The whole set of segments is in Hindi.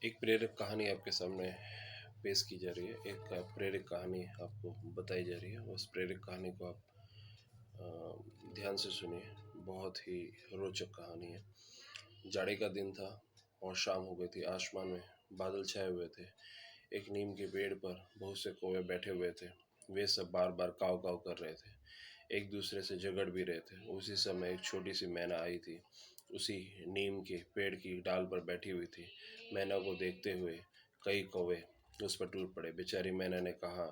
एक प्रेरक कहानी आपके सामने पेश की जा रही है। एक प्रेरक कहानी आपको बताई जा रही है। उस प्रेरक कहानी को आप ध्यान से सुनिए। बहुत ही रोचक कहानी है। जाड़े का दिन था और शाम हो गई थी। आसमान में बादल छाए हुए थे। एक नीम के पेड़ पर बहुत से कौवे बैठे हुए थे। वे सब बार बार काव काव कर रहे थे। एक दूसरे से झगड़ भी रहे थे। उसी समय एक छोटी सी मैना आई थी। उसी नीम के पेड़ की डाल पर बैठी हुई थी। मैना को देखते हुए कई कौवे उस पर टूट पड़े। बेचारी मैना ने कहा,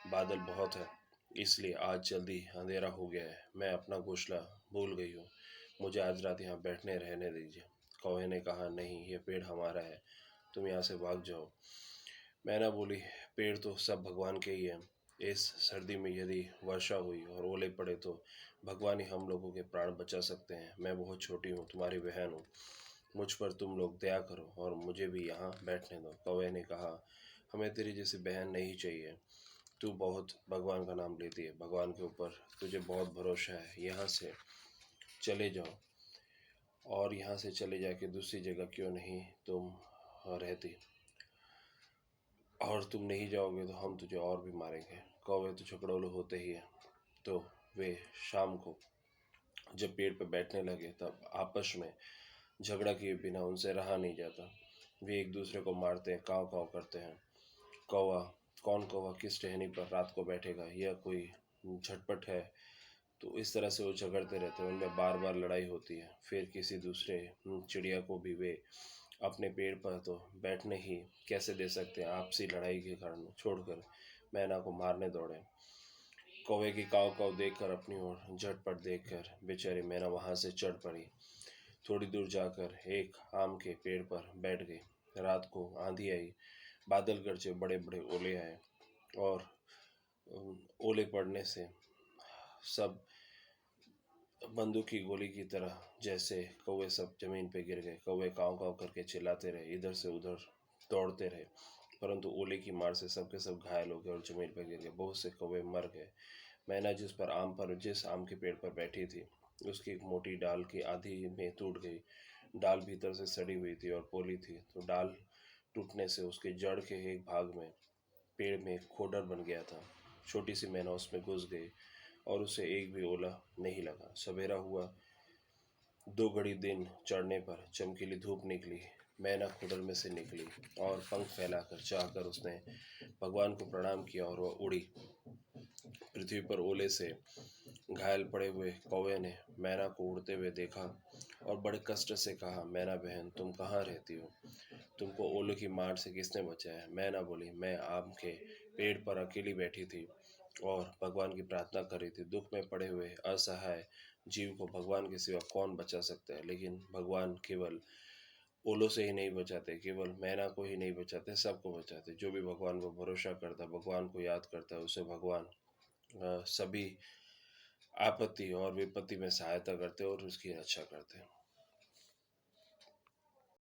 बादल बहुत है, इसलिए आज जल्दी अंधेरा हो गया है। मैं अपना घोंसला भूल गई हूँ। मुझे आज रात यहाँ बैठने रहने दीजिए। कौवे ने कहा, नहीं, यह पेड़ हमारा है, तुम यहाँ से भाग जाओ। मैना बोली, पेड़ तो सब भगवान के ही हैं। इस सर्दी में यदि वर्षा हुई और ओले पड़े तो भगवान ही हम लोगों के प्राण बचा सकते हैं। मैं बहुत छोटी हूँ, तुम्हारी बहन हूँ, मुझ पर तुम लोग दया करो और मुझे भी यहाँ बैठने दो। कौवे ने कहा, हमें तेरी जैसी बहन नहीं चाहिए। तू बहुत भगवान का नाम लेती है, भगवान के ऊपर तुझे बहुत भरोसा है। यहाँ से चले जाओ, और यहाँ से चले जाके दूसरी जगह क्यों नहीं तुम रहती, और तुम नहीं जाओगे तो हम तुझे और भी मारेंगे। कौवे तो झगड़ोले होते ही हैं। तो वे शाम को जब पेड़ पर बैठने लगे तब आपस में झगड़ा किए बिना उनसे रहा नहीं जाता। वे एक दूसरे को मारते हैं, काव काव करते हैं। कौवा कौन कौवा किस टहनी पर रात को बैठेगा, यह कोई झटपट है। तो इस तरह से वो झगड़ते रहते हैं। उनमें बार बार लड़ाई होती है। फिर किसी दूसरे चिड़िया को भी वे अपने पेड़ पर तो बैठने ही कैसे दे सकते हैं। आपसी लड़ाई के कारण छोड़कर मैना को मारने दौड़े। कौवे की काव काव देखकर, अपनी ओर झटपट देखकर बेचारी मैना वहां से चढ़ पड़ी। थोड़ी दूर जाकर एक आम के पेड़ पर बैठ गई। रात को आंधी आई, बादल गरजे, बड़े बड़े ओले आए, और ओले पड़ने से सब बंदूक की गोली की तरह जैसे कौवे सब जमीन पे गिर गए। कौवे काव काव करके चिल्लाते रहे, इधर से उधर दौड़ते रहे, परंतु ओले की मार से सबके सब घायल हो गए और जमीन पर गिर गए। बहुत से कौवे मर गए। मैना जिस आम के पेड़ पर बैठी थी, उसकी एक मोटी डाल की आधी में टूट गई। डाल भीतर से सड़ी हुई थी और पोली थी, तो डाल टूटने से उसके जड़ के एक भाग में पेड़ में एक खोडर बन गया था। छोटी सी मैना उसमें घुस गई और उसे एक भी ओला नहीं लगा। सवेरा हुआ। दो घड़ी दिन चढ़ने पर चमकीली धूप निकली। मैना खुडर में से निकली और पंख फैलाकर चाहकर उसने भगवान को प्रणाम किया और वह उड़ी। पृथ्वी पर ओले से घायल पड़े हुए कौवे ने मैना को उड़ते हुए देखा और बड़े कष्ट से कहा, मैना बहन, तुम कहाँ रहती हो? तुमको ओलों की मार से किसने बचाया? मैना बोली, मैं आम के पेड़ पर अकेली बैठी थी और भगवान की प्रार्थना कर रही थी। दुख में पड़े हुए असहाय जीव को भगवान के सिवा कौन बचा सकता है? लेकिन भगवान केवल ओलों से ही नहीं बचाते, केवल मैना को ही नहीं बचाते, सबको बचाते। जो भी भगवान को भरोसा करता है, भगवान को याद करता है, उसे भगवान सभी आपत्ति और विपत्ति में सहायता करते हैं और उसकी रक्षा करते हैं।